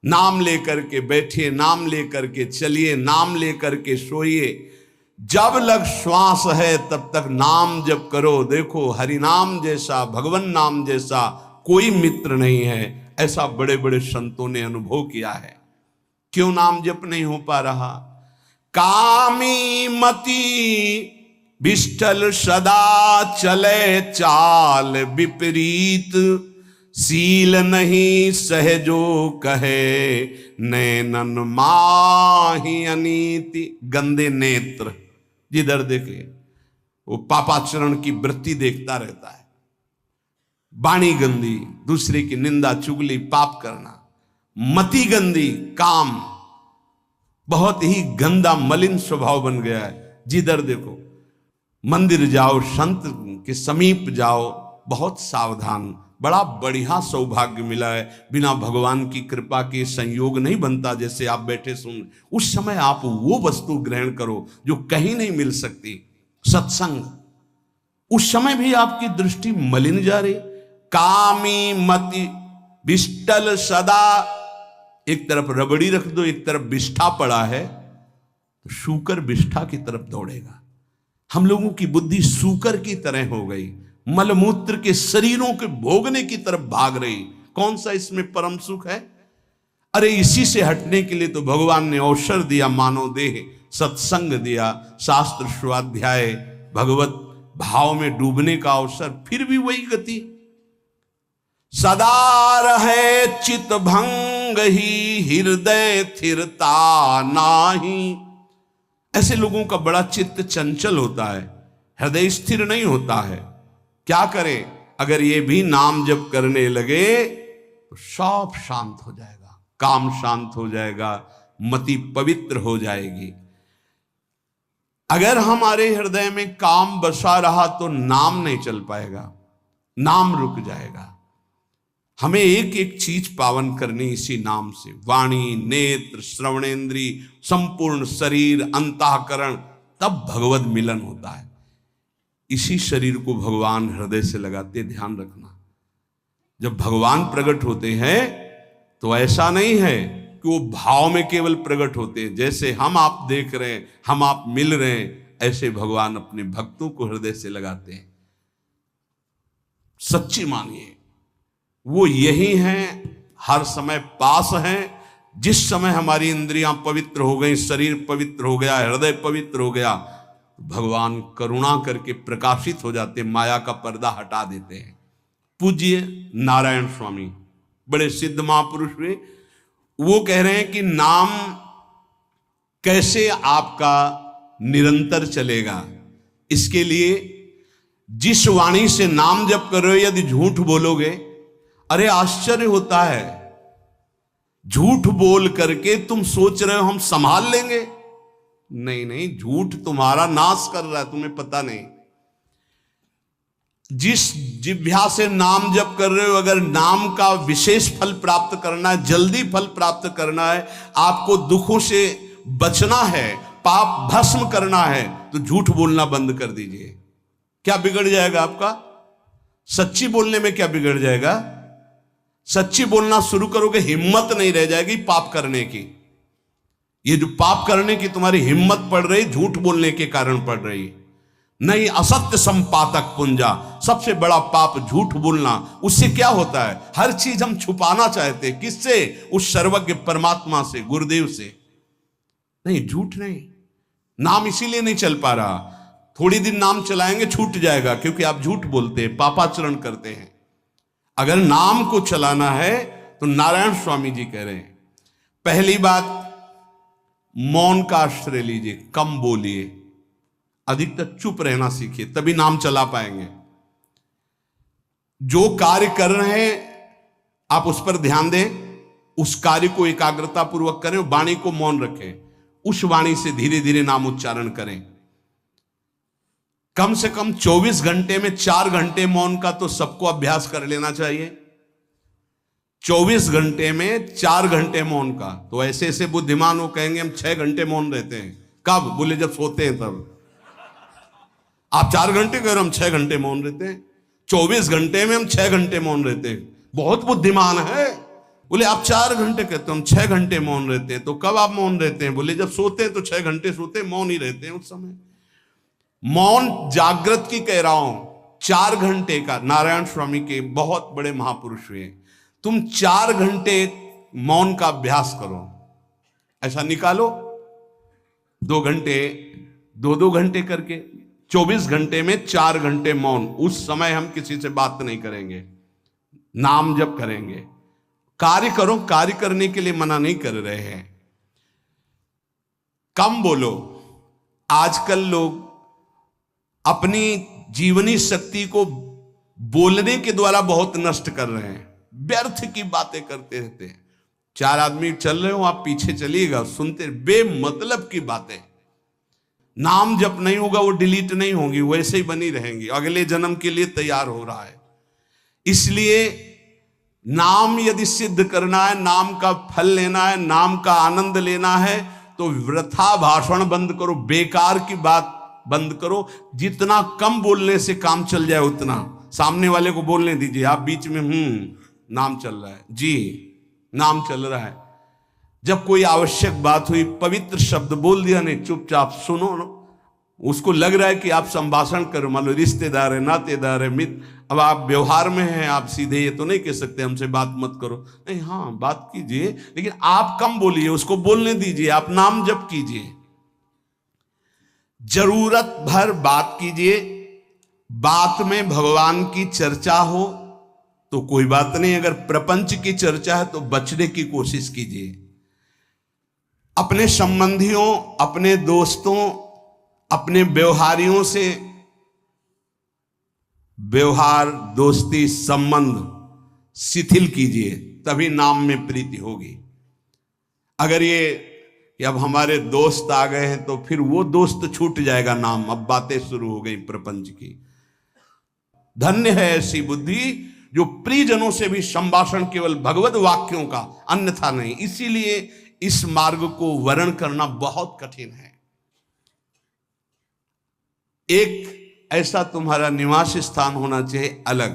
नाम लेकर के बैठिए, नाम लेकर के चलिए, नाम लेकर के सोइए। जब लग श्वास है तब तक नाम जप करो। देखो हरि नाम जैसा, भगवान नाम जैसा कोई मित्र नहीं है, ऐसा बड़े बड़े संतों ने अनुभव किया है। क्यों नाम जप नहीं हो पा रहा? कामी मति विष्ठल सदा चले चाल विपरीत, सील नहीं सहजो कहे नैनन माही अनीति। गंदे नेत्र, जिधर देखे वो पापाचरण की वृत्ति देखता रहता है। वाणी गंदी, दूसरे की निंदा चुगली पाप करना। मति गंदी, काम बहुत ही गंदा मलिन स्वभाव बन गया है। जिधर देखो, मंदिर जाओ, संत के समीप जाओ, बहुत सावधान। बड़ा बढ़िया सौभाग्य मिला है। बिना भगवान की कृपा के संयोग नहीं बनता। जैसे आप बैठे सुन, उस समय आप वो वस्तु ग्रहण करो जो कहीं नहीं मिल सकती, सत्संग। उस समय भी आपकी दृष्टि मलिन जा रही। कामी मति विष्टल सदा, एक तरफ रबड़ी रख दो, एक तरफ बिष्ठा पड़ा है, तो शूकर बिष्ठा की तरफ दौड़ेगा। हम लोगों की बुद्धि शूकर की तरह हो गई, मलमूत्र के शरीरों के भोगने की तरफ भाग रही। कौन सा इसमें परम सुख है? अरे इसी से हटने के लिए तो भगवान ने अवसर दिया, मानव देह, सत्संग दिया, शास्त्र स्वाध्याय, भगवत भाव में डूबने का अवसर। फिर भी वही गति। सदा रहे चित भंग ही, हृदय स्थिरता नाही। ऐसे लोगों का बड़ा चित्त चंचल होता है, हृदय स्थिर नहीं होता है। क्या करें? अगर ये भी नाम जप करने लगे तो सब शांत हो जाएगा, काम शांत हो जाएगा, मति पवित्र हो जाएगी। अगर हमारे हृदय में काम बसा रहा तो नाम नहीं चल पाएगा, नाम रुक जाएगा। हमें एक एक चीज पावन करनी इसी नाम से। वाणी, नेत्र, श्रवणेन्द्री, संपूर्ण शरीर, अंतःकरण, तब भगवत मिलन होता है। इसी शरीर को भगवान हृदय से लगाते, ध्यान रखना। जब भगवान प्रकट होते हैं तो ऐसा नहीं है कि वो भाव में केवल प्रकट होते हैं। जैसे हम आप देख रहे हैं, हम आप मिल रहे हैं, ऐसे भगवान अपने भक्तों को हृदय से लगाते हैं। सच्ची मानिए, वो यही हैं, हर समय पास हैं। जिस समय हमारी इंद्रियां पवित्र हो गई, शरीर पवित्र हो गया, हृदय पवित्र हो गया, भगवान करुणा करके प्रकाशित हो जाते, माया का पर्दा हटा देते हैं। पूज्य नारायण स्वामी बड़े सिद्ध महापुरुष हुए। वो कह रहे हैं कि नाम कैसे आपका निरंतर चलेगा। इसके लिए जिस वाणी से नाम जप कर रहे हो, यदि झूठ बोलोगे, अरे आश्चर्य होता है, झूठ बोल करके तुम सोच रहे हो हम संभाल लेंगे। नहीं नहीं, झूठ तुम्हारा नाश कर रहा है, तुम्हें पता नहीं। जिस जिह्वा से नाम जप कर रहे हो, अगर नाम का विशेष फल प्राप्त करना है, जल्दी फल प्राप्त करना है, आपको दुखों से बचना है, पाप भस्म करना है, तो झूठ बोलना बंद कर दीजिए। क्या बिगड़ जाएगा आपका? सच्ची बोलने में क्या बिगड़ जाएगा? सच्ची बोलना शुरू करोगे, हिम्मत नहीं रह जाएगी पाप करने की। ये जो पाप करने की तुम्हारी हिम्मत पड़ रही, झूठ बोलने के कारण पड़ रही। नहीं, असत्य संपातक पुंजा, सबसे बड़ा पाप झूठ बोलना। उससे क्या होता है? हर चीज हम छुपाना चाहते हैं। किससे? उस सर्वज्ञ परमात्मा से, गुरुदेव से। नहीं, झूठ नहीं। नाम इसीलिए नहीं चल पा रहा। थोड़ी दिन नाम चलाएंगे, छूट जाएगा, क्योंकि आप झूठ बोलते हैं, पापाचरण करते हैं। अगर नाम को चलाना है तो नारायण स्वामी जी कह रहे हैं, पहली बात मौन का आश्रय लीजिए, कम बोलिए, अधिकतर चुप रहना सीखिए, तभी नाम चला पाएंगे। जो कार्य कर रहे हैं आप उस पर ध्यान दें, उस कार्य को एकाग्रता पूर्वक करें, वाणी को मौन रखें, उस वाणी से धीरे धीरे नाम उच्चारण करें। कम से कम 24 घंटे में 4 घंटे मौन का तो सबको अभ्यास कर लेना चाहिए। 24 घंटे में 4 घंटे मौन का। तो ऐसे ऐसे बुद्धिमान वो कहेंगे हम 6 घंटे मौन रहते हैं। कब? बोले जब सोते हैं तब। आप 4 घंटे कह रहे हो, हम 6 घंटे मौन रहते हैं। 24 घंटे में हम 6 घंटे मौन रहते हैं। बहुत बुद्धिमान है। बोले आप 4 घंटे कहते हो, हम 6 घंटे मौन रहते हैं। तो कब आप मौन रहते हैं? बोले जब सोते हैं तो 6 घंटे सोते हैं, मौन ही रहते हैं उस समय। मौन जागृत की कह रहा हूं, 4 घंटे का। नारायण स्वामी के बहुत बड़े महापुरुष हुए, तुम 4 घंटे मौन का अभ्यास करो, ऐसा निकालो 2 घंटे, 2 घंटे करके 24 घंटे में 4 घंटे मौन। उस समय हम किसी से बात नहीं करेंगे, नाम जप करेंगे। कार्य करो, कार्य करने के लिए मना नहीं कर रहे हैं, कम बोलो। आजकल लोग अपनी जीवनी शक्ति को बोलने के द्वारा बहुत नष्ट कर रहे हैं, व्यर्थ की बातें करते रहते हैं। 4 आदमी चल रहे हो, आप पीछे चलिएगा, सुनते, बेमतलब की बातें। नाम जब नहीं होगा वो डिलीट नहीं होंगी, वैसे ही बनी रहेंगी, अगले जन्म के लिए तैयार हो रहा है। इसलिए नाम यदि सिद्ध करना है, नाम का फल लेना है, नाम का आनंद लेना है, तो वृथा भाषण बंद करो, बेकार की बात बंद करो। जितना कम बोलने से काम चल जाए उतना। सामने वाले को बोलने दीजिए, आप बीच में नाम चल रहा है जी, नाम चल रहा है। जब कोई आवश्यक बात हुई, पवित्र शब्द बोल दिया, नहीं चुपचाप सुनो। उसको लग रहा है कि आप संभाषण करो, मान लो रिश्तेदार है, नातेदार है, मित्र, अब आप व्यवहार में हैं, आप सीधे ये तो नहीं कह सकते हमसे बात मत करो, नहीं, हाँ बात कीजिए, लेकिन आप कम बोलिए, उसको बोलने दीजिए, आप नाम जप कीजिए, जरूरत भर बात कीजिए। बात में भगवान की चर्चा हो तो कोई बात नहीं, अगर प्रपंच की चर्चा है तो बचने की कोशिश कीजिए। अपने संबंधियों, अपने दोस्तों, अपने व्यवहारियों से व्यवहार, दोस्ती, संबंध शिथिल कीजिए, तभी नाम में प्रीति होगी। अगर ये कि अब हमारे दोस्त आ गए हैं तो फिर वो दोस्त छूट जाएगा नाम, अब बातें शुरू हो गई प्रपंच की। धन्य है ऐसी बुद्धि जो प्रियजनों से भी संभाषण केवल भगवत वाक्यों का, अन्यथा नहीं। इसीलिए इस मार्ग को वर्ण करना बहुत कठिन है। एक ऐसा तुम्हारा निवास स्थान होना चाहिए अलग,